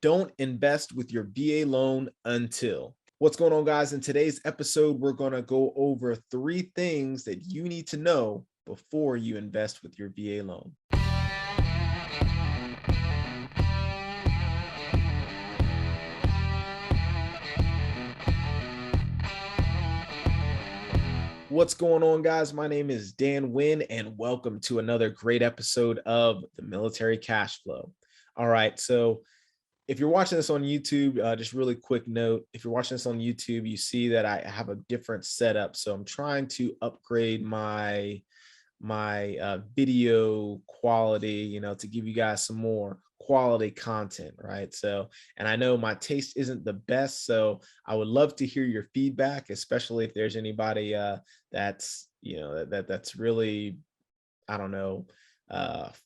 Don't invest with your VA loan until. What's going on, guys? In today's episode, we're going to go over 3 things that you need to know before you invest with your VA loan. What's going on, guys? My name is Dan Wynn, and welcome to another great episode of the Military Cashflow. All right, so if you're watching this on YouTube, just really quick note, if you're watching this on YouTube, you see that I have a different setup. So I'm trying to upgrade my video quality, to give you guys some more quality content, right? So, and I know my taste isn't the best, so I would love to hear your feedback, especially if there's anybody that's that's really, I don't know,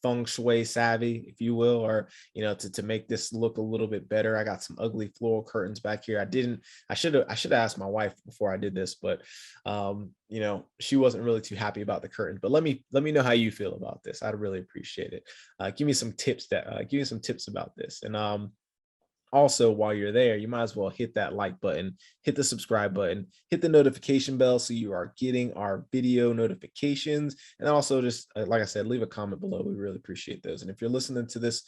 feng shui savvy, if you will, or to make this look a little bit better. I got some ugly floral curtains back here. I should have asked my wife before I did this, but she wasn't really too happy about the curtains. But let me know how you feel about this. I'd really appreciate it. Give me some tips about this. And also, while you're there, you might as well hit that like button, hit the subscribe button, hit the notification bell so you are getting our video notifications. And also, just like I said, leave a comment below. We really appreciate those. And if you're listening to this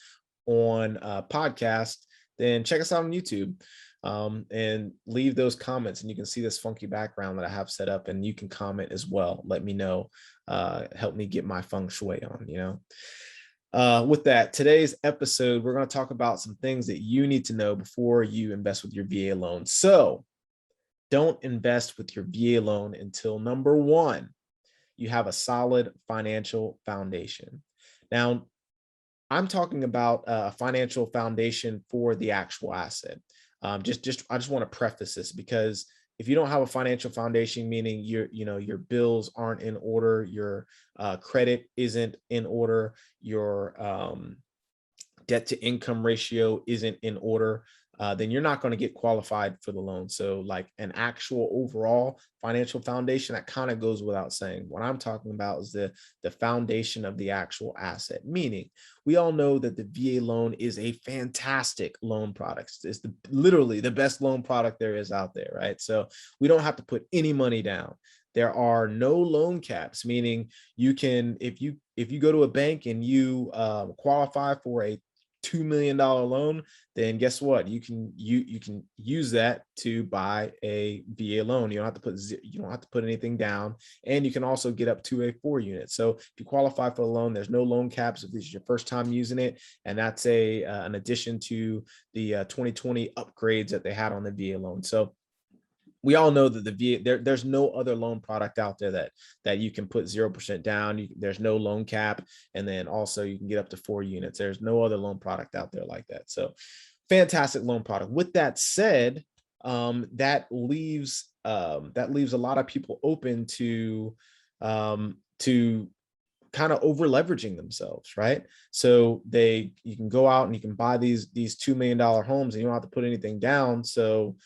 on podcast, then check us out on YouTube and leave those comments. And you can see this funky background that I have set up, and you can comment as well. Let me know. Help me get my feng shui on, With that, today's episode, we're going to talk about some things that you need to know before you invest with your VA loan. So don't invest with your VA loan until, number 1, you have a solid financial foundation. Now, I'm talking about a financial foundation for the actual asset. I just want to preface this, because if you don't have a financial foundation, meaning your bills aren't in order, your credit isn't in order, your debt to income ratio isn't in order, then you're not going to get qualified for the loan. So like an actual overall financial foundation, that kind of goes without saying. What I'm talking about is the foundation of the actual asset, meaning we all know that the VA loan is a fantastic loan product. It's literally the best loan product there is out there, right? So we don't have to put any money down. There are no loan caps, meaning you can, if you go to a bank and you qualify for a $2 million loan, then guess what? You can use that to buy a VA loan. You don't have to put anything down, and you can also get up to a 4 unit. So if you qualify for a loan, there's no loan caps if this is your first time using it, and that's an addition to the 2020 upgrades that they had on the VA loan. So we all know that the VA, there's no other loan product out there that you can put 0% down. There's no loan cap. And then also you can get up to 4 units. There's no other loan product out there like that. So fantastic loan product. With that said, that leaves a lot of people open to kind of over leveraging themselves, right? So you can go out and you can buy these $2 million homes, and you don't have to put anything down. So,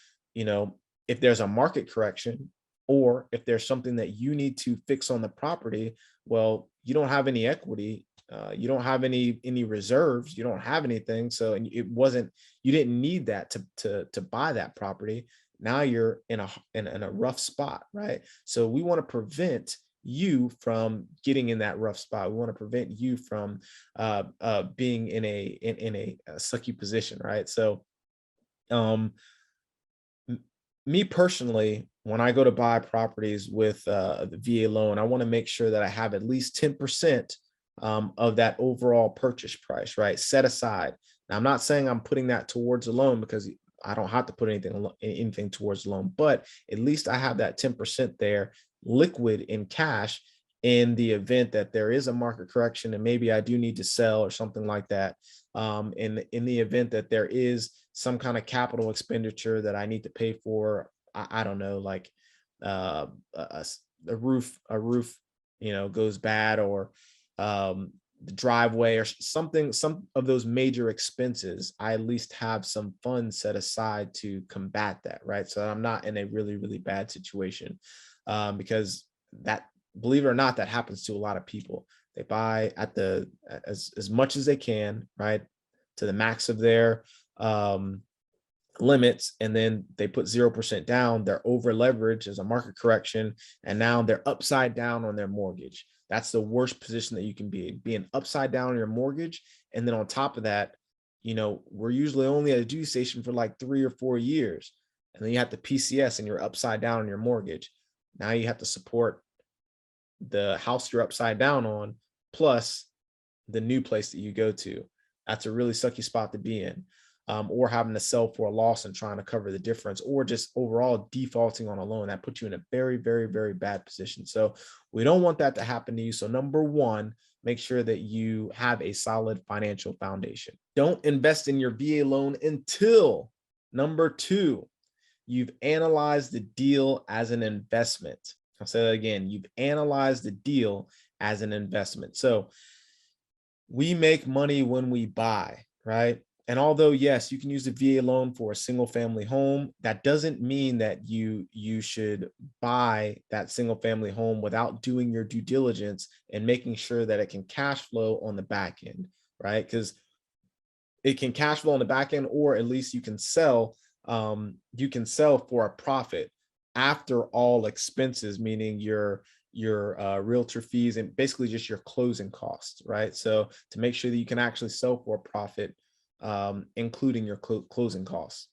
if there's a market correction, or if there's something that you need to fix on the property, well, you don't have any equity, you don't have any reserves, you don't have anything. So, and you didn't need that to buy that property. Now you're in a rough spot, right? So we want to prevent you from getting in that rough spot. We want to prevent you from being in a sucky position, right? So, me personally, when I go to buy properties with the VA loan, I want to make sure that I have at least 10% of that overall purchase price, right, set aside. Now, I'm not saying I'm putting that towards a loan, because I don't have to put anything towards the loan, but at least I have that 10% there liquid in cash in the event that there is a market correction and maybe I do need to sell or something like that. In the event that there is some kind of capital expenditure that I need to pay for, I don't know, like a roof, goes bad, or the driveway or something, some of those major expenses, I at least have some funds set aside to combat that, right? So I'm not in a really, really bad situation, because that, believe it or not, that happens to a lot of people. They buy at as much as they can, right, to the max of their limits, and then they put 0% down, they're over leveraged as a market correction, and now they're upside down on their mortgage. That's the worst position that you can be, being upside down on your mortgage. And then on top of that, we're usually only at a due station for like 3 or 4 years. And then you have the PCS and you're upside down on your mortgage. Now you have to support the house you're upside down on, plus the new place that you go to. That's a really sucky spot to be in. Or having to sell for a loss and trying to cover the difference, or just overall defaulting on a loan. That puts you in a very, very, very bad position. So we don't want that to happen to you. So number one, make sure that you have a solid financial foundation. Don't invest in your VA loan until, number two, you've analyzed the deal as an investment. I'll say that again. You've analyzed the deal as an investment. So we make money when we buy, right? And although, yes, you can use the VA loan for a single family home, that doesn't mean that you should buy that single family home without doing your due diligence and making sure that it can cash flow on the back end, right? Because it can cash flow on the back end, or at least you can sell for a profit after all expenses, meaning your realtor fees and basically just your closing costs, right? So to make sure that you can actually sell for a profit, including your closing costs.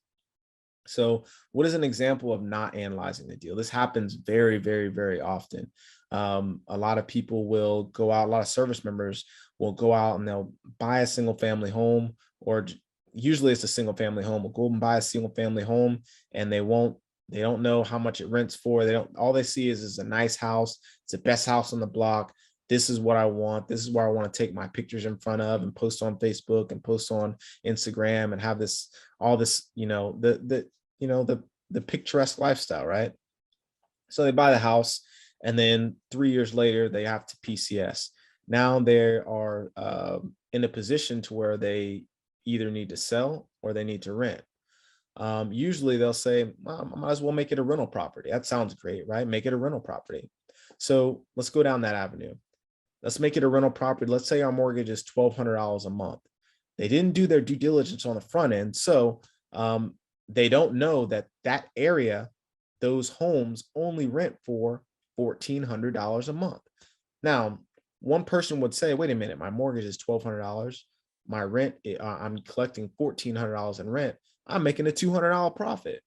So what is an example of not analyzing the deal? This happens very, very, very often. A lot of people will go out, a lot of service members will go out and they'll buy a single family home, or usually it's a single family home. Will go and buy a single family home, and they don't know how much it rents for. All they see is a nice house. It's the best house on the block. This is what I want. This is where I want to take my pictures in front of and post on Facebook and post on Instagram and have the picturesque lifestyle, right? So they buy the house, and then 3 years later they have to PCS. Now they are in a position to where they either need to sell or they need to rent. Usually they'll say, well, I might as well make it a rental property. That sounds great, right? Make it a rental property. So let's go down that avenue. Let's make it a rental property. Let's say our mortgage is $1,200 a month. They didn't do their due diligence on the front end. So they don't know that area, those homes only rent for $1,400 a month. Now, one person would say, wait a minute, my mortgage is $1,200. My rent, I'm collecting $1,400 in rent. I'm making a $200 profit.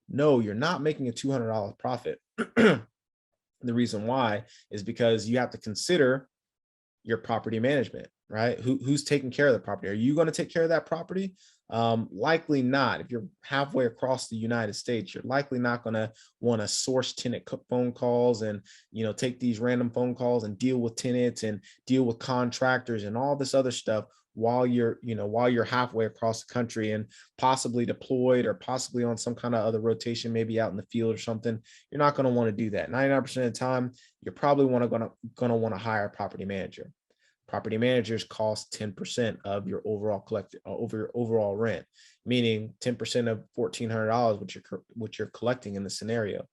No, you're not making a $200 profit. The reason why is because you have to consider your property management, right? Who's taking care of the property? Are you going to take care of that property? Likely not. If you're halfway across the United States, you're likely not going to want to source tenant phone calls and, take these random phone calls and deal with tenants and deal with contractors and all this other stuff while you're halfway across the country and possibly deployed or possibly on some kind of other rotation, maybe out in the field or something. You're not going to want to do that. 99% of the time, you're probably going to want to hire a property manager. Property managers cost 10% of your overall over your overall rent, meaning 10% of $1,400, which you're collecting in the scenario,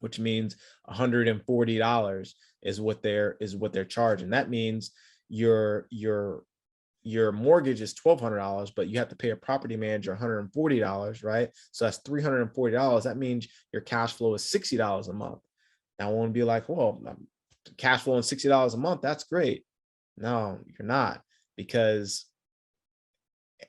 which means $140 is what they're charging. That means your mortgage is $1,200, but you have to pay a property manager $140, right? So that's $340. That means your cash flow is $60 a month. Now I want to be like, well, cash flow on $60 a month, that's great. No, you're not, because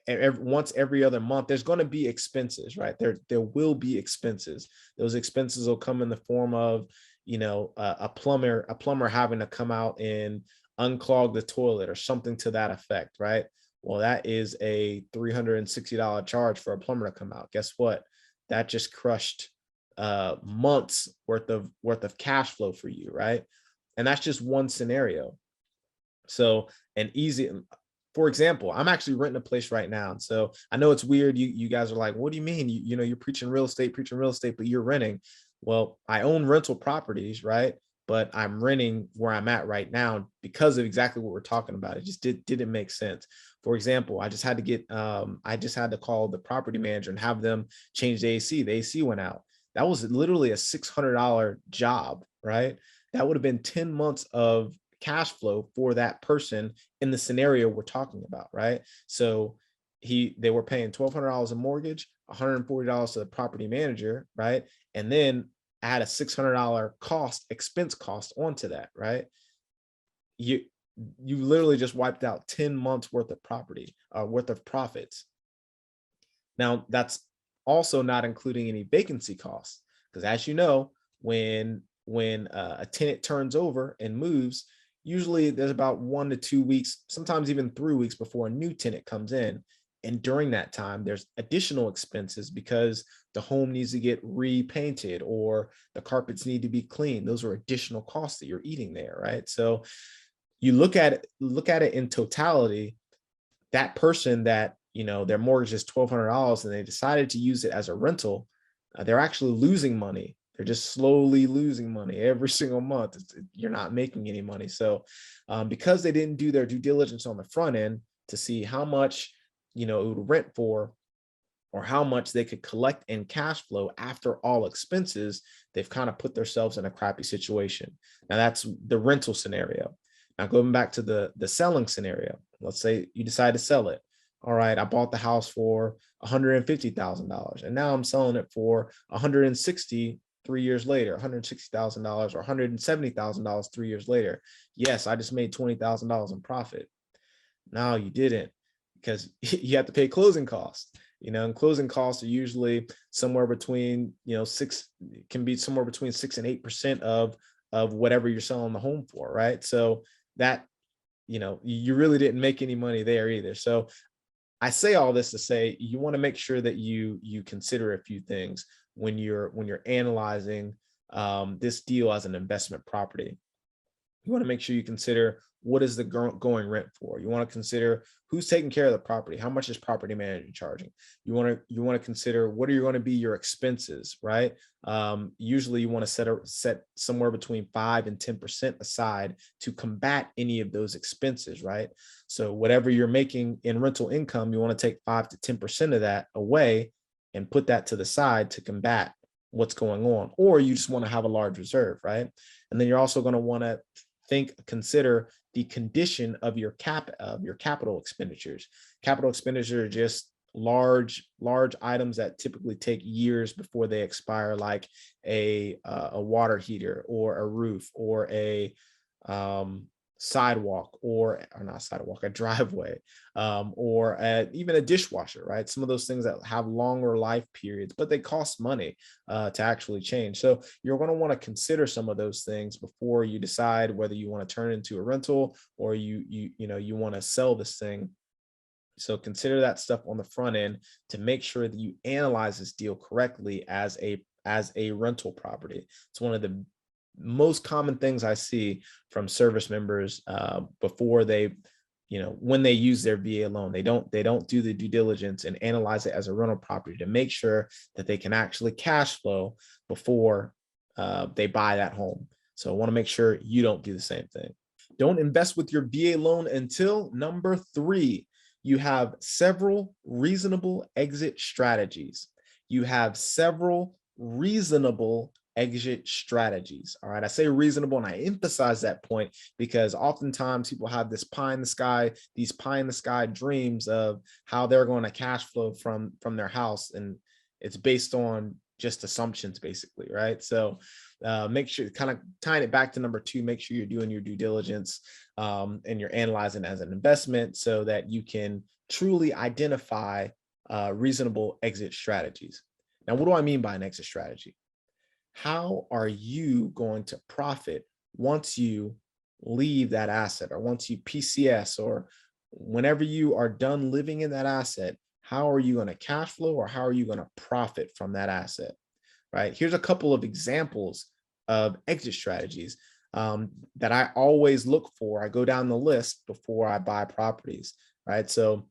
once every other month, there's going to be expenses, right? There will be expenses. Those expenses will come in the form of, a plumber having to come out and unclog the toilet or something to that effect, right? Well, that is a $360 charge for a plumber to come out. Guess what? That just crushed months worth of cash flow for you, right? And that's just one scenario. So for example, I'm actually renting a place right now. And so I know it's weird. You guys are like, what do you mean? You're preaching real estate, but you're renting. Well, I own rental properties, right? But I'm renting where I'm at right now because of exactly what we're talking about. It just didn't make sense. For example, I just had to call the property manager and have them change the AC. The AC went out. That was literally a $600 job, right? That would have been 10 months of cash flow for that person in the scenario we're talking about, right? So they were paying $1,200 a mortgage, $140 to the property manager, right? And then add a $600 expense cost onto that, right? You literally just wiped out 10 months worth of worth of profits. Now, that's also not including any vacancy costs, because as you know, when a tenant turns over and moves, usually there's about 1 to 2 weeks, sometimes even 3 weeks before a new tenant comes in. And during that time, there's additional expenses because the home needs to get repainted or the carpets need to be cleaned. Those are additional costs that you're eating there, right? So you look at it in totality. That person that, their mortgage is $1,200 and they decided to use it as a rental, they're actually losing money. They're just slowly losing money every single month. You're not making any money. So because they didn't do their due diligence on the front end to see how much, it would rent for, or how much they could collect in cash flow after all expenses, they've kind of put themselves in a crappy situation. Now that's the rental scenario. Now going back to the selling scenario, let's say you decide to sell it. All right, I bought the house for $150,000 and now I'm selling it for $160,000 3 years later, $160,000 or $170,000 3 years later. Yes, I just made $20,000 in profit. No, you didn't, because you have to pay closing costs. And closing costs are usually somewhere between, can be somewhere between 6 and 8% of whatever you're selling the home for, right? So that, you really didn't make any money there either. So I say all this to say you want to make sure that you consider a few things when you're analyzing this deal as an investment property. You want to make sure you consider, what is the going rent for? You want to consider who's taking care of the property. How much is property manager charging? You want to consider, what are going to be your expenses, right? Usually you want to set somewhere between 5 and 10% aside to combat any of those expenses, right? So whatever you're making in rental income, you want to take 5 to 10% of that away and put that to the side to combat what's going on. Or you just want to have a large reserve, right? And then you're also going to want to consider the condition of your capital expenditures. Capital expenditures are just large items that typically take years before they expire, like a water heater or a roof or a sidewalk or not sidewalk, a driveway, or even a dishwasher, right? Some of those things that have longer life periods, but they cost money to actually change. So you're going to want to consider some of those things before you decide whether you want to turn it into a rental or you want to sell this thing. So consider that stuff on the front end to make sure that you analyze this deal correctly as a rental property. It's one of the most common things I see from service members before they, when they use their VA loan. They don't do the due diligence and analyze it as a rental property to make sure that they can actually cash flow before they buy that home. So I want to make sure you don't do the same thing. Don't invest with your VA loan until number 3, you have several reasonable exit strategies. You have several reasonable exit strategies. All right. I say reasonable, and I emphasize that point because oftentimes people have these pie in the sky dreams of how they're going to cash flow from their house. And it's based on just assumptions, basically. Right. So make sure, kind of tying it back to number 2, make sure you're doing your due diligence and you're analyzing as an investment so that you can truly identify reasonable exit strategies. Now, what do I mean by an exit strategy? How are you going to profit once you leave that asset, or once you PCS, or whenever you are done living in that asset? How are you going to cash flow, or how are you going to profit from that asset? Right? Here's a couple of examples of exit strategies that I always look for. I go down the list before I buy properties, right? So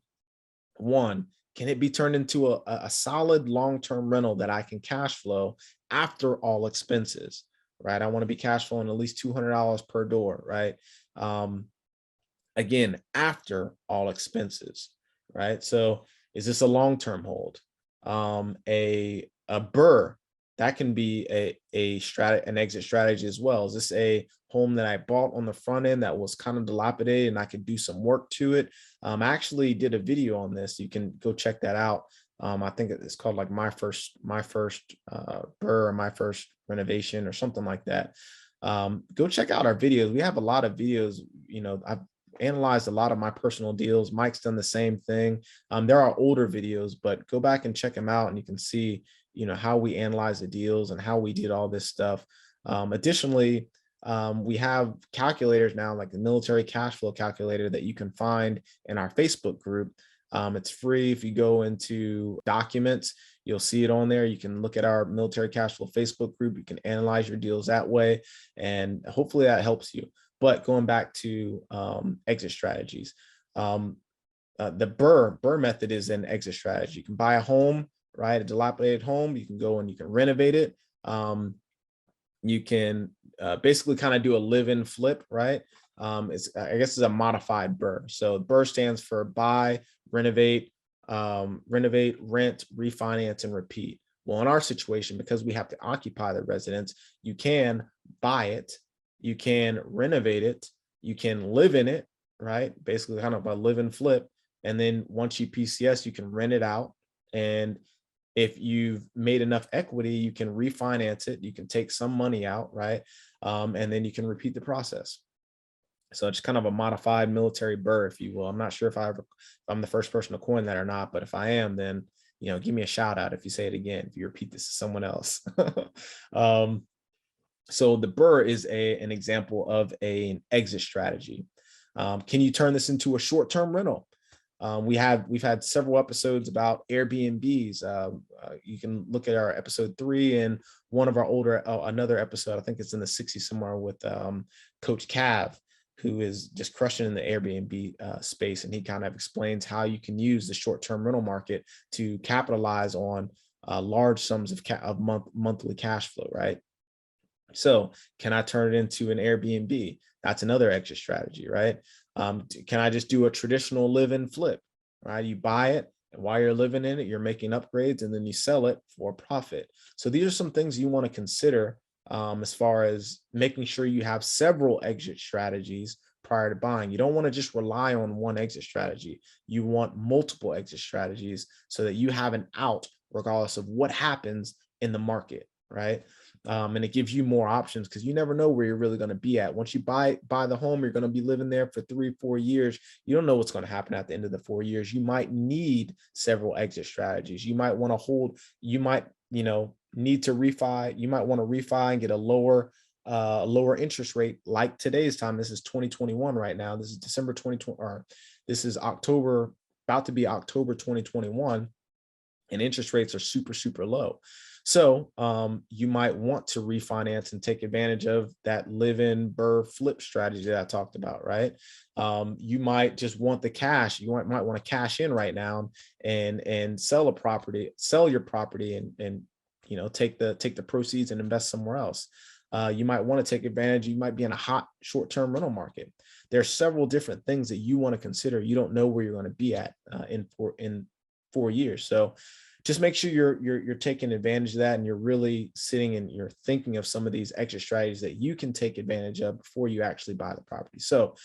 1, can it be turned into a solid long-term rental that I can cash flow after all expenses, right? I want to be cash flowing at least $200 per door, right? Again, after all expenses, right? So is this a long-term hold? A BRRRR that can be an exit strategy as well. Is this a home that I bought on the front end that was kind of dilapidated and I could do some work to it? I actually did a video on this. You can go check that out. I think it's called like my first burr, or my first renovation, or something like that. Go check out our videos. We have a lot of videos. I've analyzed a lot of my personal deals. Mike's done the same thing. There are older videos, but go back and check them out, and you can see, how we analyze the deals and how we did all this stuff. Additionally, we have calculators now, like the Military Cashflow calculator, that you can find in our Facebook group. It's free. If you go into documents, you'll see it on there. You can look at our Military Cashflow Facebook group. You can analyze your deals that way, and hopefully that helps you. But going back to exit strategies, the burr method is an exit strategy. You can buy a home, right? A dilapidated home. You can go and you can renovate it. You can basically kind of do a live-in flip, right? I guess it's a modified burr. So burr stands for buy, renovate, rent, refinance, and repeat. Well, in our situation, because we have to occupy the residence, you can buy it, you can renovate it, you can live in it, right? Basically kind of a live and flip. And then once you PCS, you can rent it out. And if you've made enough equity, you can refinance it. You can take some money out, right? And then you can repeat the process. So it's kind of a modified military burr, if you will. I'm not sure if I'm the first person to coin that or not, but if I am, then, give me a shout out if you say it again, if you repeat this to someone else. So the burr is an example of an exit strategy. Can you turn this into a short-term rental? We've had several episodes about Airbnbs. You can look at our episode 3 and one of our another episode, I think it's in the 60s somewhere, with Coach Cav, who is just crushing in the Airbnb space. And he kind of explains how you can use the short-term rental market to capitalize on large sums of monthly cash flow, right? So can I turn it into an Airbnb? That's another exit strategy, right? Can I just do a traditional live-in flip, right? You buy it, and while you're living in it, you're making upgrades, and then you sell it for profit. So these are some things you want to consider as far as making sure you have several exit strategies prior to buying. You don't want to just rely on one exit strategy. You want multiple exit strategies so that you have an out regardless of what happens in the market, right? And it gives you more options, because you never know where you're really going to be at. Once you buy the home, you're going to be living there for 3-4 years. You don't know what's going to happen at the end of the 4 years. You might need several exit strategies. You might want to hold, you might, need to refi. You might want to refi and get a lower interest rate, like today's time. This is 2021 right now. This is December 2020, or this is October, about to be October 2021, and interest rates are super, super low. So you might want to refinance and take advantage of that live-in burr flip strategy that I talked about, right? You might just want the cash. You might want to cash in right now and sell your property, and take the proceeds and invest somewhere else. You might want to take advantage. You might be in a hot short-term rental market. There are several different things that you want to consider. You don't know where you're going to be at in 4 years. So just make sure you're taking advantage of that, and you're really sitting and you're thinking of some of these extra strategies that you can take advantage of before you actually buy the property. So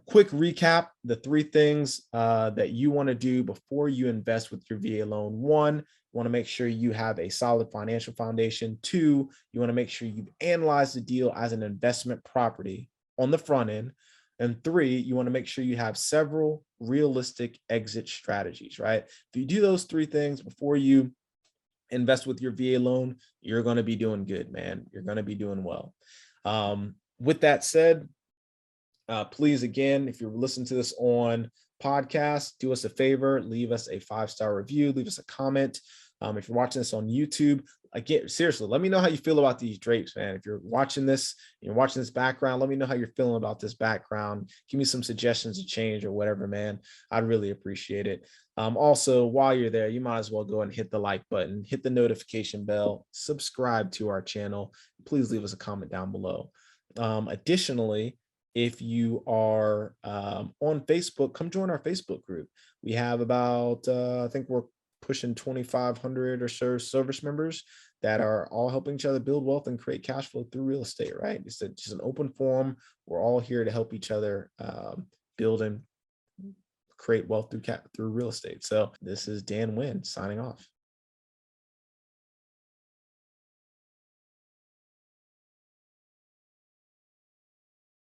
quick recap: the 3 things that you want to do before you invest with your VA loan. 1, you want to make sure you have a solid financial foundation. 2, you want to make sure you've analyzed the deal as an investment property on the front end. And 3, you want to make sure you have several realistic exit strategies, right? If you do those 3 things before you invest with your VA loan, you're going to be doing good, man. You're going to be doing well. With that said, please, again, if you're listening to this on podcast, do us a favor, leave us a 5-star review, leave us a comment. If you're watching this on YouTube, again, seriously, let me know how you feel about these drapes, man. If you're watching this background, let me know how you're feeling about this background. Give me some suggestions to change or whatever, man. I'd really appreciate it. Also, while you're there, you might as well go and hit the like button, hit the notification bell, subscribe to our channel. Please leave us a comment down below. Additionally, if you are on Facebook, come join our Facebook group. We have about, I think we're pushing 2,500 or so service members that are all helping each other build wealth and create cash flow through real estate, right? It's just an open forum. We're all here to help each other build and create wealth through real estate. So this is Dan Wynn signing off.